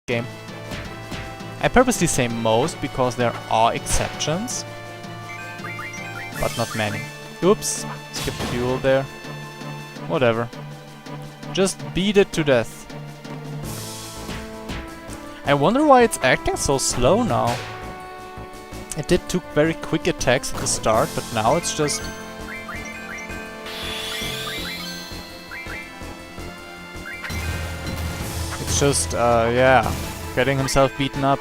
game. I purposely say most because there are exceptions, but not many. Oops, skip the duel there. Whatever. Just beat it to death. I wonder why it's acting so slow now. It did took very quick attacks at the start, but now it's just... It's just, yeah, getting himself beaten up.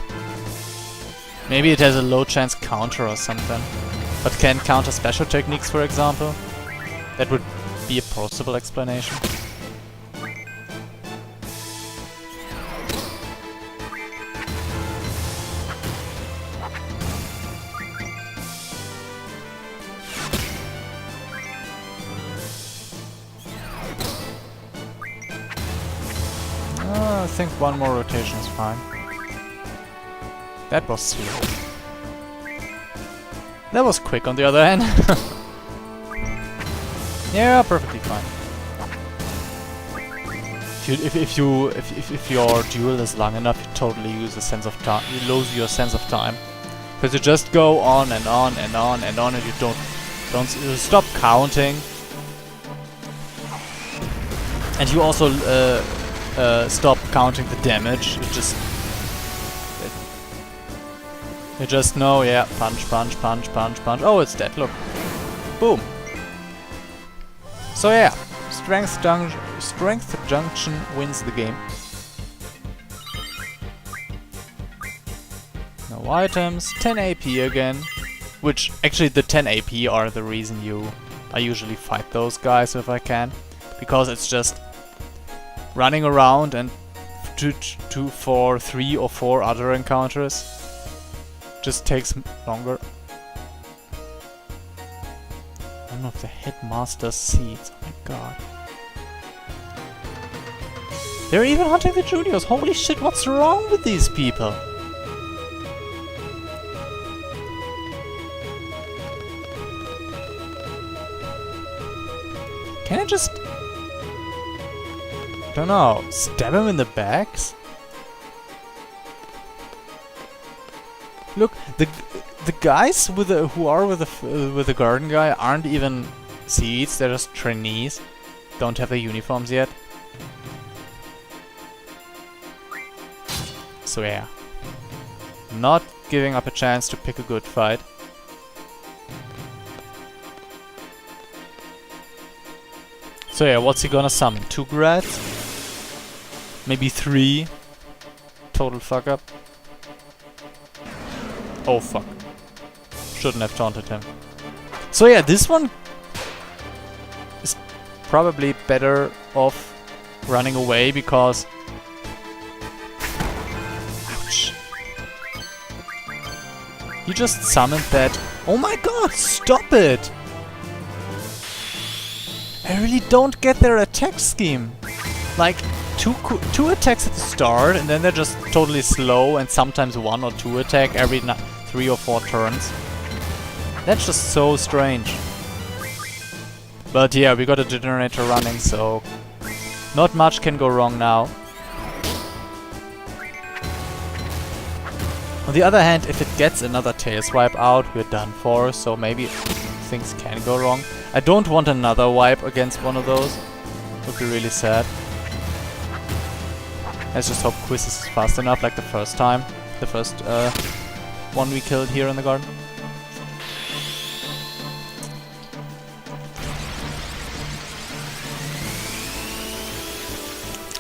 Maybe it has a low chance counter or something. But can counter special techniques, for example? That would be a possible explanation. I think one more rotation is fine. That was slow. That was quick on the other hand. Yeah, perfectly fine. If your duel is long enough, you totally lose a sense of time. You lose your sense of time, because you just go on and on and on and on, and you don't stop counting. And you also stop counting the damage. You just know, yeah, punch, punch, punch, punch, punch. Oh, it's dead. Look, boom. So yeah, Strength Junction wins the game. No items, 10 AP again. Which, actually the 10 AP are the reason I usually fight those guys if I can. Because it's just running around and 2 for 3 or 4 other encounters. Just takes longer. One of the headmaster's seeds. Oh my god. They're even hunting the juniors. Holy shit, what's wrong with these people? Can I just... don't know, stab him in the backs? Look, the guys who are with the garden guy aren't even seeds, they're just trainees. Don't have their uniforms yet. So yeah. Not giving up a chance to pick a good fight. So yeah, what's he gonna summon? 2 grats? Maybe 3? Total fuck up. Oh fuck. Shouldn't have taunted him. So yeah, this one is probably better off running away because... ouch. He just summoned that... oh my god, stop it! I really don't get their attack scheme. Like, two attacks at the start, and then they're just totally slow, and sometimes 1 or 2 attack every 3 or 4 turns. That's just so strange. But yeah, we got a generator running, so not much can go wrong now. On the other hand, if it gets another tail swipe out, we're done for, so maybe things can go wrong. I don't want another wipe against one of those. Would be really sad. Let's just hope Quizzes is fast enough, like the first time. The first one we killed here in the garden.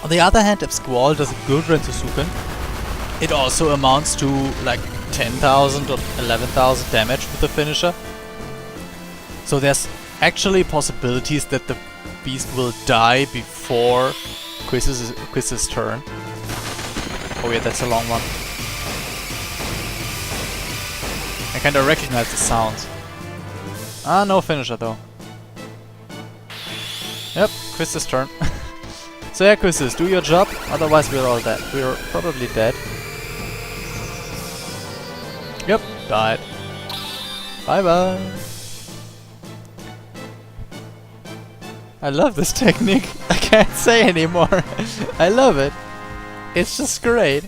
On the other hand, if Squall does a good Rensusuken, it also amounts to like 10,000 or 11,000 damage with the finisher. So there's actually possibilities that the beast will die before Quizz's turn. Oh yeah, that's a long one. I kinda recognize the sounds. Ah, no finisher though. Yep, Quizz's turn. So yeah, Quizzes, do your job, otherwise we're all dead. We're probably dead. Yep, died. Bye bye. I love this technique. I can't say anymore. I love it. It's just great.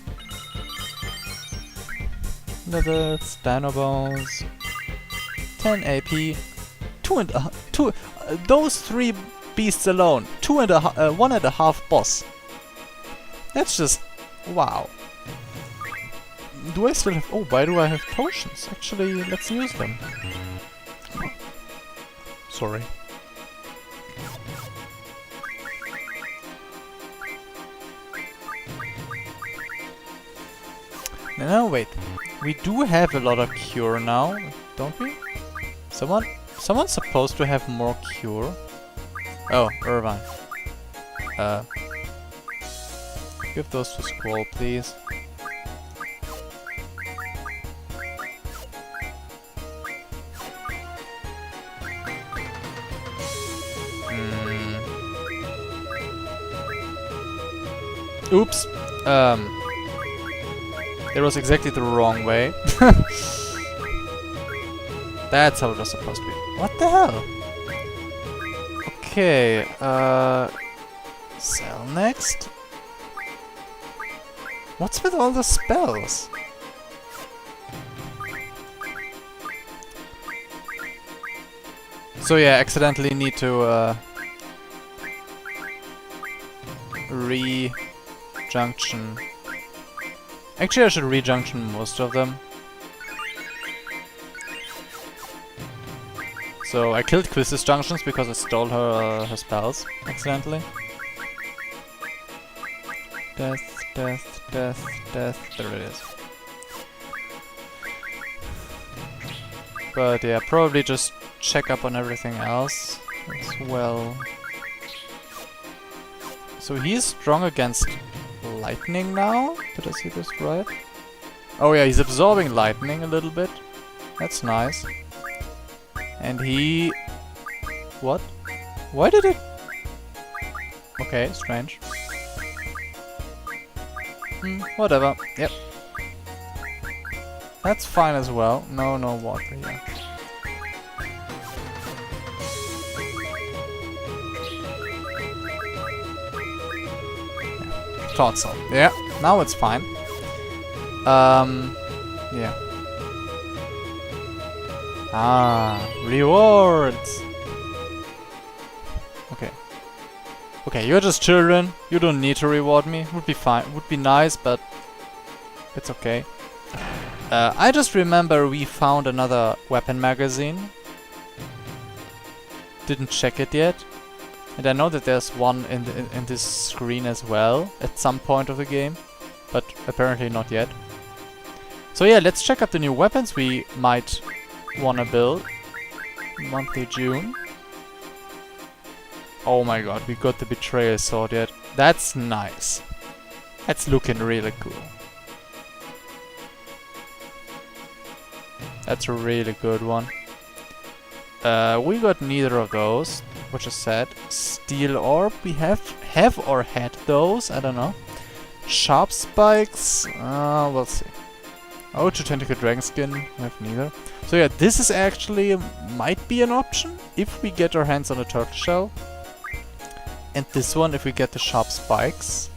levels, Dino Bones, 10 AP, those 3 beasts alone, 1.5 boss. That's just, wow. Do I still have, oh, why do I have potions? Actually, let's use them. Sorry. No, wait. We do have a lot of cure now, don't we? Someone's supposed to have more cure. Oh, Irvine. Give those to Squall, please. Oops. It was exactly the wrong way. That's how it was supposed to be. What the hell? Okay, Cell next? What's with all the spells? So yeah, accidentally need to re-junction. Actually, I should re-junction most of them. So I killed Quiz's junctions because I stole her spells accidentally. Death, death, death, death. There it is. But yeah, probably just check up on everything else as well. So he's strong against lightning now? Did I see this right? Oh yeah, he's absorbing lightning a little bit. That's nice. And he... What? Why did it... Okay, strange. Whatever. Yep. That's fine as well. No water here. Thought so. Yeah, now it's fine. Yeah. Ah, rewards! Okay. Okay, you're just children. You don't need to reward me. Would be fine. Would be nice, but it's okay. I just remember we found another weapon magazine. Didn't check it yet. And I know that there's one in this screen as well at some point of the game, but apparently not yet. So yeah, let's check out the new weapons we might wanna build. Monthly June. Oh my god, we got the Betrayal Sword yet. That's nice. That's looking really cool. That's a really good one. We got neither of those, which is sad. Steel Orb, we have or had those, I don't know. Sharp Spikes, we'll see. Oh, to Tentacle Dragon Skin, we have neither. So yeah, this is actually, might be an option if we get our hands on a turtle shell. And this one if we get the Sharp Spikes.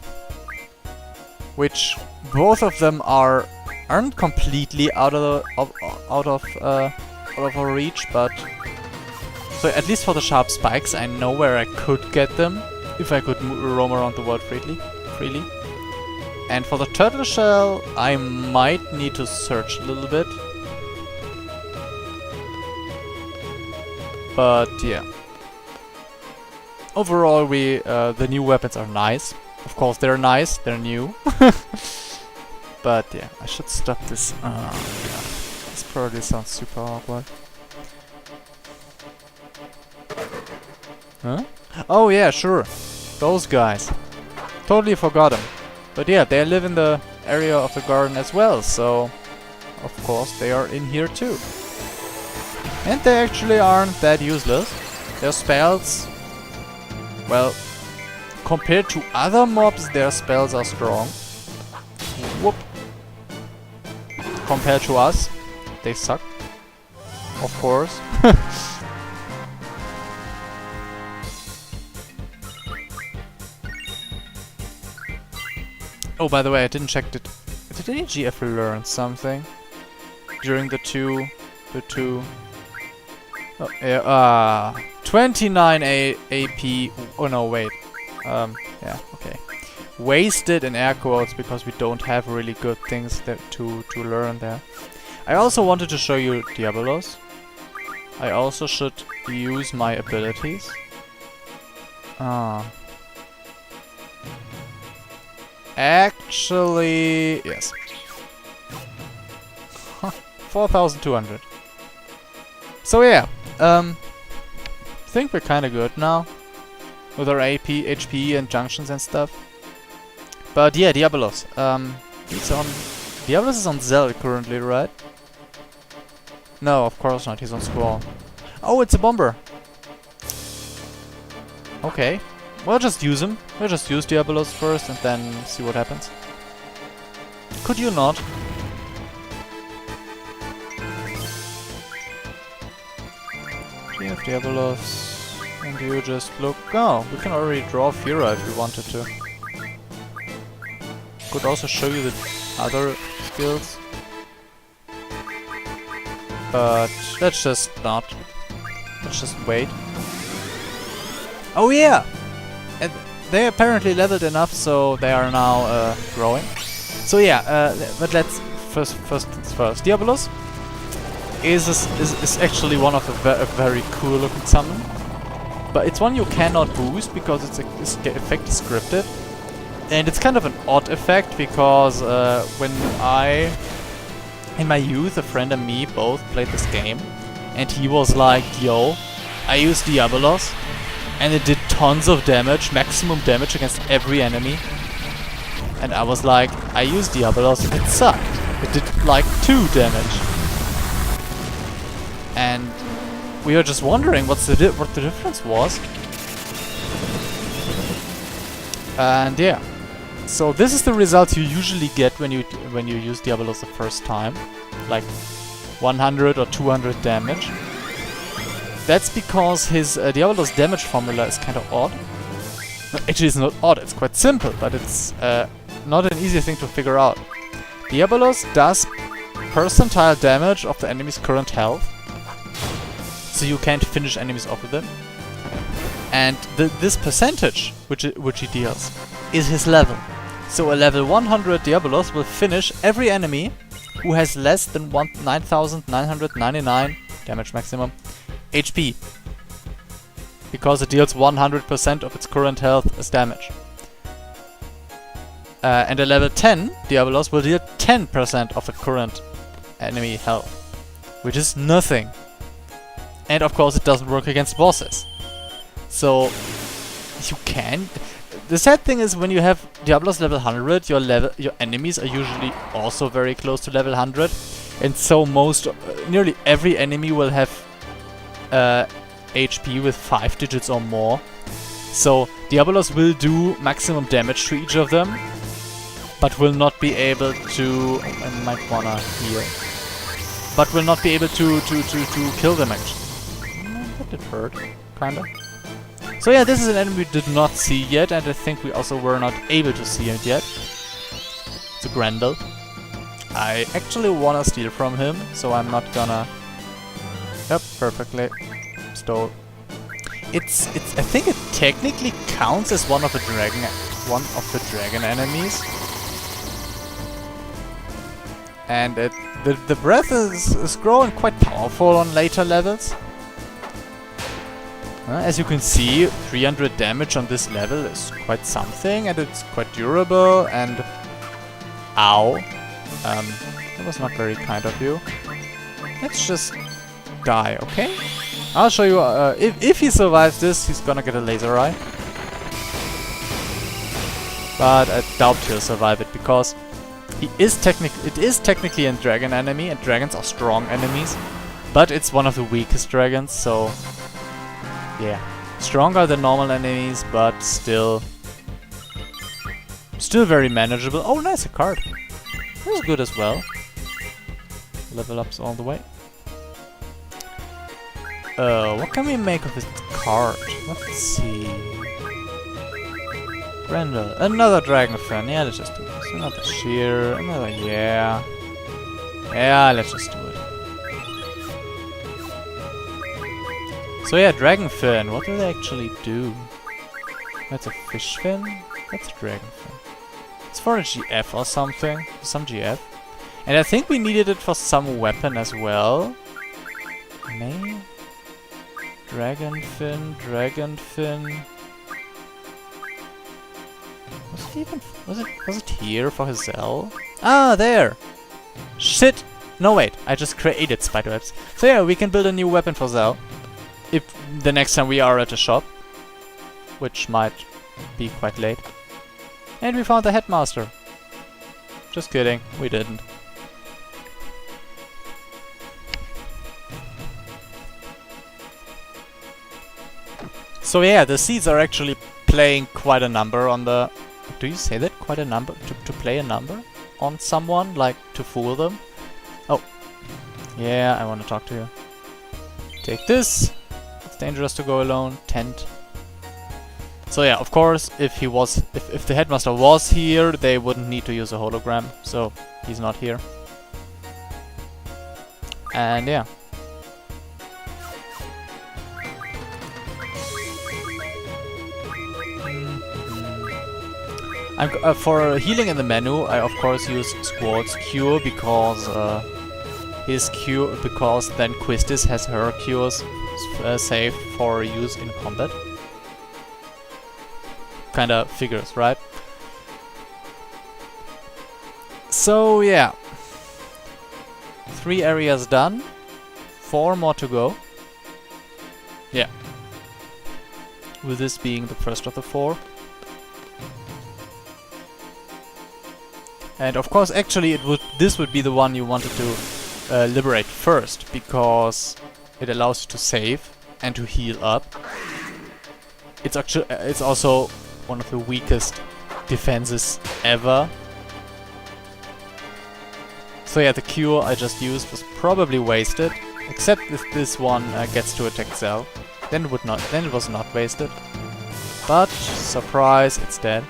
Which, both of them aren't completely out of our reach, but... So at least for the Sharp Spikes, I know where I could get them, if I could roam around the world freely. And for the Turtle Shell, I might need to search a little bit. But yeah. Overall, the new weapons are nice. Of course, they're nice, they're new. But yeah, I should stop this. Oh god, this probably sounds super awkward. Huh? Oh yeah, sure. Those guys. Totally forgot them. But yeah, they live in the area of the garden as well, so of course they are in here too. And they actually aren't that useless. Their spells, well, compared to other mobs, their spells are strong. Whoop. Compared to us, they suck. Of course. Oh, by the way, I didn't check did ENG ever learn something? during the two... Oh, yeah, 29 AP... Oh no, wait. Yeah, okay. Wasted in air quotes because we don't have really good things that to learn there. I also wanted to show you Diabolos. I also should use my abilities. Actually, yes. 4,200. So yeah, think we're kinda good now. With our AP, HP and junctions and stuff. But yeah, Diabolos. He's on... Diabolos is on Zell currently, right? No, of course not. He's on Squall. Oh, it's a bomber. Okay. We'll just use him. We'll just use Diabolos first and then see what happens. Could you not? We have Diabolos. And you just look... Oh, we can already draw Fira if we wanted to. Could also show you the other skills. But let's just not. Let's just wait. Oh yeah! And they apparently leveled enough, so they are now growing. So yeah, but let's first things first. Diabolos is actually one of a very cool looking summon. But it's one you cannot boost because its effect is scripted. And it's kind of an odd effect because when in my youth, a friend and me both played this game. And he was like, yo, I used Diabolos. And it did tons of damage, maximum damage against every enemy. And I was like, I used Diabolos and it sucked. It did like 2 damage. And we were just wondering what the difference was. And yeah. So this is the result you usually get when you use Diabolos the first time. Like 100 or 200 damage. That's because his Diabolos damage formula is kind of odd. No, actually it's not odd, it's quite simple, but it's not an easy thing to figure out. Diabolos does percentile damage of the enemy's current health. So you can't finish enemies off with them. And this percentage, which he deals, is his level. So a level 100 Diabolos will finish every enemy who has less than 9,999 damage maximum HP. Because it deals 100% of its current health as damage. And a level 10 Diabolos will deal 10% of the current enemy health. Which is nothing. And of course it doesn't work against bosses. So you can... The sad thing is when you have Diabolos level 100, your enemies are usually also very close to level 100. And so nearly every enemy will have HP with 5 digits or more. So Diabolos will do maximum damage to each of them, but will not be able to... I might wanna heal. But will not be able to kill them actually. That did hurt, kinda. So yeah, this is an enemy we did not see yet, and I think we also were not able to see it yet. It's a Grendel. I actually wanna steal from him, so I'm not gonna... Yep, perfectly. Stole. I think it technically counts as one of the dragon enemies. And the breath is growing quite powerful on later levels. As you can see, 300 damage on this level is quite something, and it's quite durable, and... Ow. That was not very kind of you. Let's just die, okay? I'll show you, if he survives this, he's gonna get a laser eye. But I doubt he'll survive it, because it is technically a dragon enemy, and dragons are strong enemies. But it's one of the weakest dragons, so... Yeah, stronger than normal enemies, but still very manageable. Oh, nice, a card. That was good as well. Level ups all the way. What can we make of this card? Let's see. Grendel, another dragon fan. Yeah, let's just do this. Another shear, another yeah. Yeah, let's just do it. So yeah, dragon fin. What do they actually do? That's a fish fin? That's a dragon fin. It's for a GF or something. Some GF. And I think we needed it for some weapon as well. May? Dragon fin, dragon fin. Was it even... Was it here for his cell? Ah, there! Shit! No, wait. I just created spiderwebs. So yeah, we can build a new weapon for Zell. If the next time we are at a shop. Which might be quite late. And we found the headmaster. Just kidding. We didn't. So yeah, the seeds are actually playing quite a number on the... Do you say that? Quite a number? To play a number? On someone? Like, to fool them? Oh. Yeah, I want to talk to you. Take this. It's dangerous to go alone. Tent. So yeah, of course, if the headmaster was here, they wouldn't need to use a hologram. So, he's not here. And yeah. For healing in the menu, I of course use Squad's cure because then Quistis has her cures saved for use in combat. Kinda figures, right? So yeah, 3 areas done, 4 more to go. Yeah, with this being the first of the 4. And of course, actually, this would be the one you wanted to liberate first, because it allows you to save and to heal up. It's also one of the weakest defenses ever. So yeah, the cure I just used was probably wasted, except if this one gets to attack Zell, then it was not wasted. But surprise, it's dead.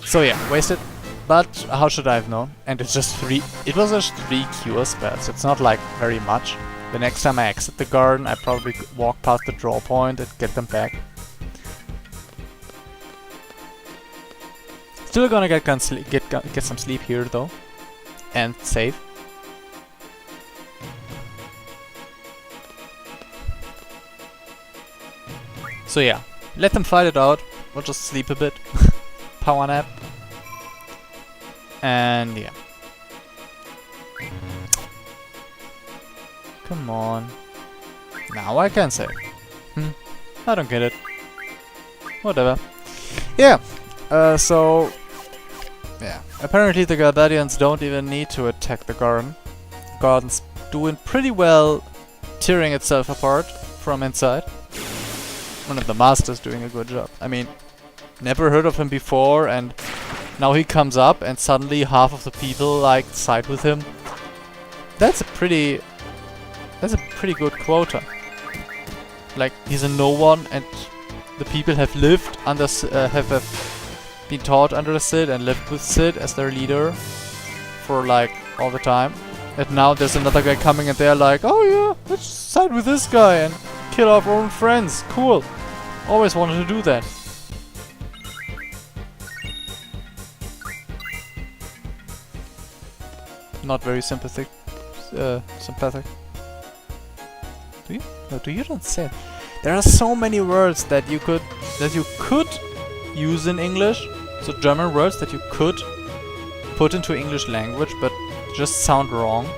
So yeah, wasted, but how should I have known? And it's just 3, it was just 3 cure spells, it's not like very much. The next time I exit the garden, I probably walk past the draw point and get them back. Still gonna get some sleep here though, and save. So yeah, let them fight it out, we'll just sleep a bit. Power nap. And yeah. Come on. Now I can save. I don't get it. Whatever. Yeah. So... Yeah. Apparently the Guardians don't even need to attack the garden. Garden's doing pretty well tearing itself apart from inside. One of the masters doing a good job. I mean, never heard of him before, and now he comes up and suddenly half of the people like side with him. That's a pretty good quota. Like, he's a no one and the people have lived under have been taught under Sid and lived with Sid as their leader for like all the time. And now there's another guy coming and they're like, oh yeah, let's side with this guy and kill our own friends. Cool. Always wanted to do that. Not very sympathetic. Do you? No, do you don't say it. There are so many words that you could use in English. So German words that you could put into English language, but just sound wrong.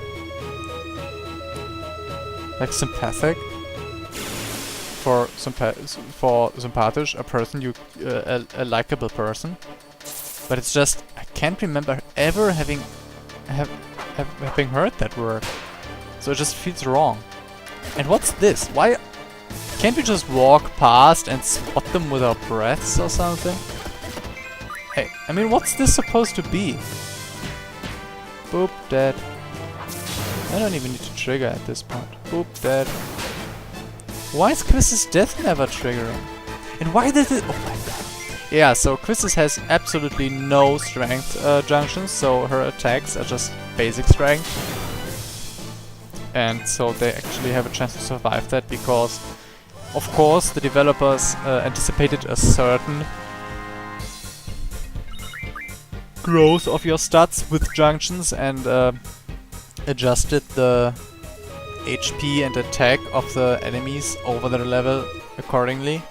Like sympathetic. For sympathisch, a person a likable person. But it's just I can't remember ever having heard that word. So it just feels wrong. And what's this? Why can't we just walk past and spot them with our breaths or something? Hey, I mean, what's this supposed to be? Boop, dead. I don't even need to trigger at this point. Boop, dead. Why is Quiz's death never triggering? And why did it... Oh my god. Yeah, so Quiz's has absolutely no strength junctions, so her attacks are just basic strength. and so they actually have a chance to survive that because, of course, the developers anticipated a certain growth of your stats with junctions and adjusted the HP and attack of the enemies over their level accordingly.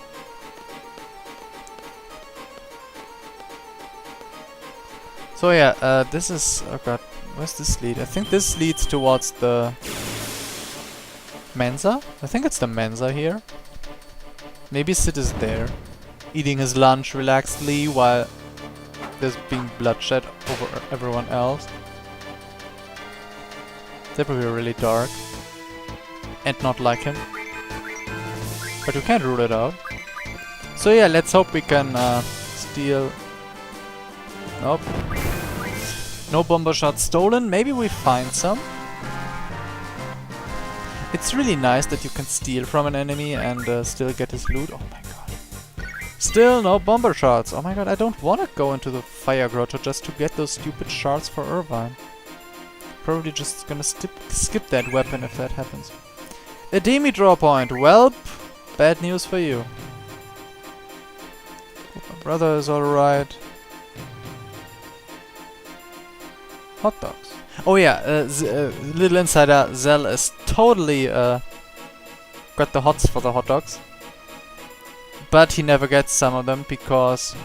So yeah, this is... oh god, where's this lead? I think this leads towards the Mensa? I think it's the Mensa here. Maybe Sid is there, eating his lunch relaxedly while there's being bloodshed over everyone else. That would be really dark. And not like him. But you can't rule it out. So yeah, let's hope we can steal... Nope. No bomber shots stolen. Maybe we find some. It's really nice that you can steal from an enemy and still get his loot. Oh my god. Still no bomber shots. Oh my god, I don't want to go into the fire grotto just to get those stupid shards for Irvine. Probably just gonna skip that weapon if that happens. A demi draw point. Welp, bad news for you. Hope my brother is alright. Hot dogs. Oh yeah, little insider, Zell is totally got the hots for the hot dogs. But he never gets some of them because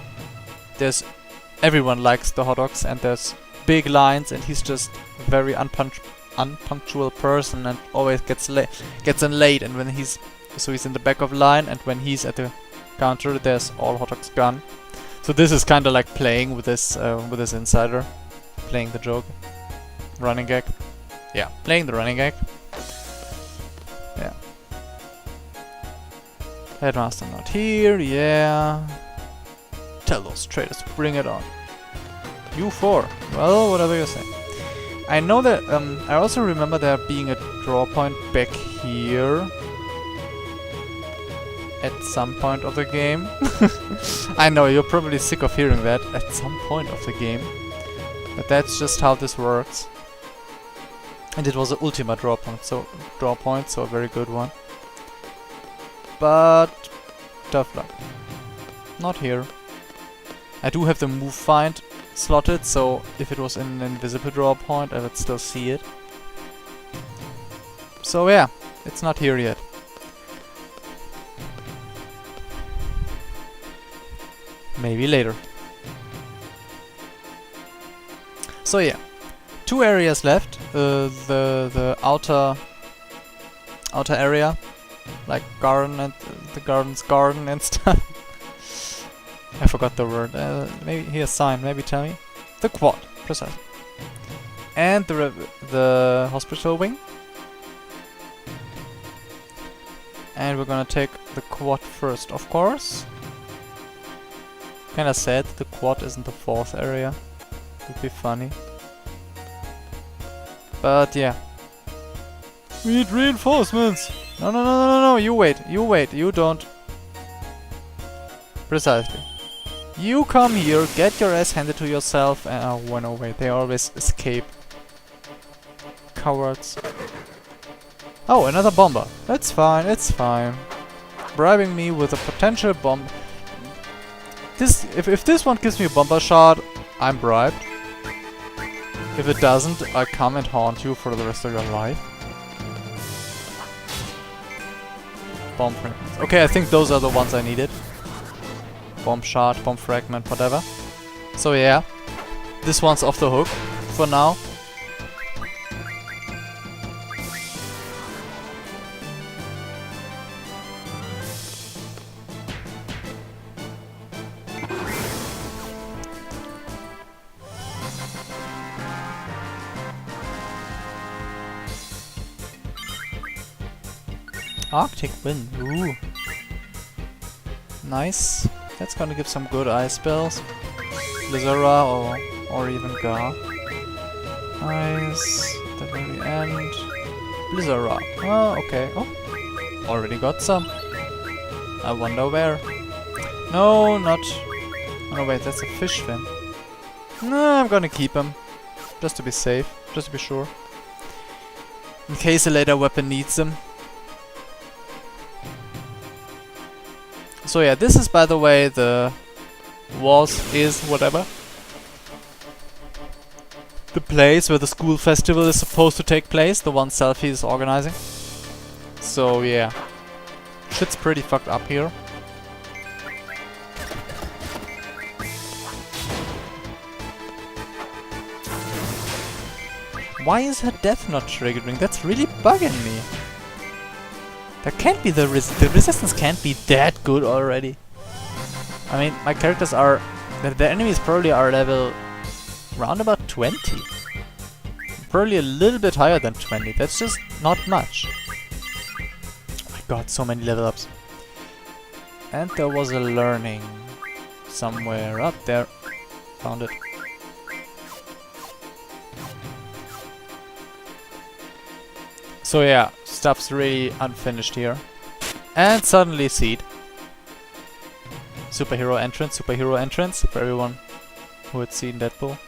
everyone likes the hot dogs and there's big lines and he's just a very unpunctual person and always gets in late, and when he's in the back of line, and when he's at the counter there's all hot dogs gone. So this is kinda like playing with this insider. Playing the joke. Running gag. Yeah, playing the running gag. Yeah. Headmaster not here, yeah. Tell those traders to bring it on. You 4. Well, whatever you say. I know that, I also remember there being a draw point back here. At some point of the game. I know, you're probably sick of hearing that. At some point of the game. But that's just how this works. And it was an ultimate draw point, so a very good one. But tough luck. Not here. I do have the move find slotted, so if it was in an invisible draw point, I would still see it. So yeah, it's not here yet. Maybe later. So yeah, 2 areas left. The outer area, like garden and the garden's garden and stuff. I forgot the word. Maybe here's sign. Maybe tell me. The quad, precisely. And the hospital wing. And we're gonna take the quad first, of course. Kinda sad the quad isn't the 4th area. Would be funny. But yeah. We need reinforcements! No, you wait, you don't. Precisely. You come here, get your ass handed to yourself, and oh no wait, they always escape. Cowards. Oh, another bomber. That's fine, it's fine. Bribing me with a potential bomb. If this one gives me a bomber shot, I'm bribed. If it doesn't, I come and haunt you for the rest of your life. Bomb fragments. Okay, I think those are the ones I needed. Bomb shot, bomb fragment, whatever. So yeah, this one's off the hook for now. Arctic Wind, ooh. Nice. That's gonna give some good ice spells. Blizzara or even Gar. Nice. At the very end. Blizzara. Oh, okay. Oh, already got some. I wonder where. No, not... Oh no, wait, that's a fish fin. No, I'm gonna keep him. Just to be safe. Just to be sure. in case a later weapon needs them. So yeah, this is, by the way, the whatever, the place where the school festival is supposed to take place, the one Selfie is organizing. So yeah, shit's pretty fucked up here. Why is her death not triggering? That's really bugging me. That can't be the resistance can't be that good already. I mean, my characters are... The enemies probably are level round about 20. Probably a little bit higher than 20. That's just not much. Oh my god, so many level ups. And there was a learning somewhere up there. Found it. So yeah, stuff's really unfinished here. And suddenly Seed. Superhero entrance for everyone who had seen Deadpool.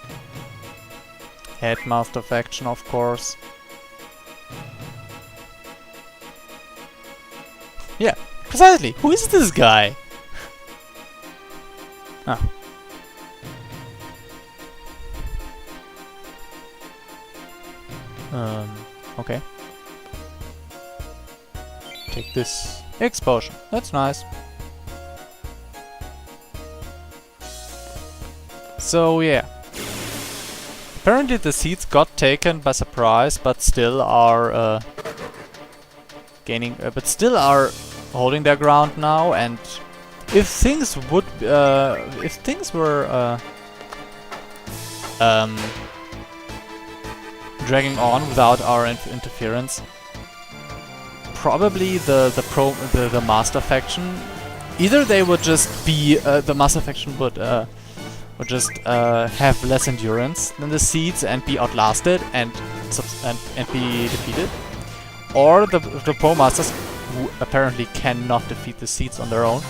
Headmaster faction, of course. Yeah, precisely. Who is this guy? Ah. Okay. Take this explosion. That's nice. So yeah. Apparently the seeds got taken by surprise, but still are holding their ground now. And if things would, if things were dragging on without our interference, probably the master faction, either they would just be the master faction would just have less endurance than the seeds and be outlasted and be defeated, or the pro masters, who apparently cannot defeat the seeds on their own,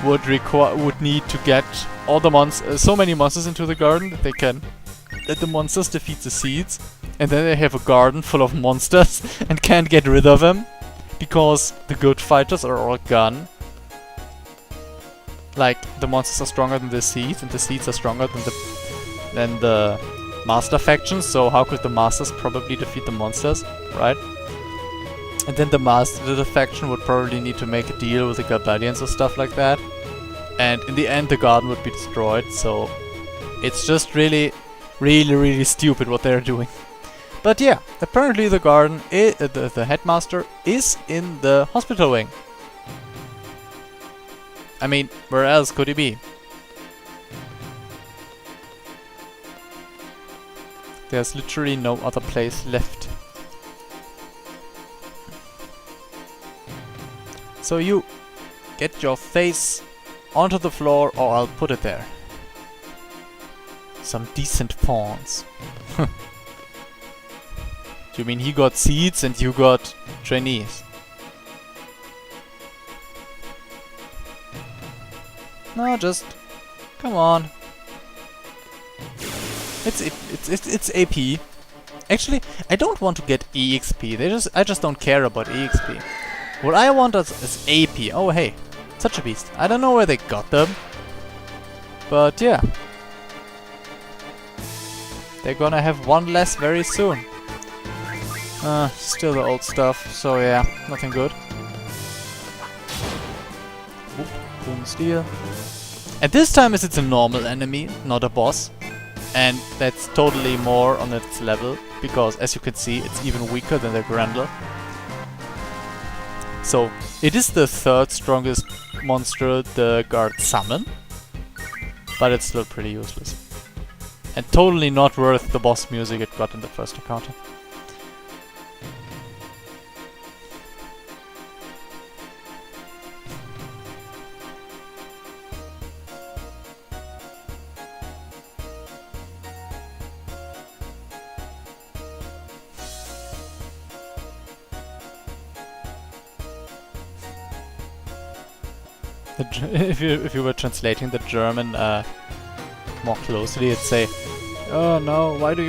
would need to get all the so many monsters into the garden that they can let the monsters defeat the seeds, and then they have a garden full of monsters and can't get rid of them because the good fighters are all gone. Like, the monsters are stronger than the seeds, and the seeds are stronger than the master faction, so how could the masters probably defeat the monsters, right? And then the faction would probably need to make a deal with the guardians or stuff like that. And in the end the garden would be destroyed, so it's just really stupid what they're doing. But yeah, apparently the garden, the headmaster is in the hospital wing. I mean, where else could he be? There's literally no other place left. So you get your face onto the floor, or I'll put it there. Some decent pawns. Do you mean he got seeds and you got trainees? No, just come on. It's AP. Actually, I don't want to get EXP. I just don't care about EXP. What I want is AP. Oh hey, such a beast. I don't know where they got them, but yeah, they're gonna have one less very soon. Still the old stuff. So yeah, nothing good. Oop, boom, steel. And this time it's a normal enemy, not a boss. And that's totally more on its level, because as you can see, it's even weaker than the Grendel. So, it is the third strongest monster the guards summon, but it's still pretty useless. And totally not worth the boss music it got in the first encounter. If you were translating the German more closely, it'd say, "Oh no, why do you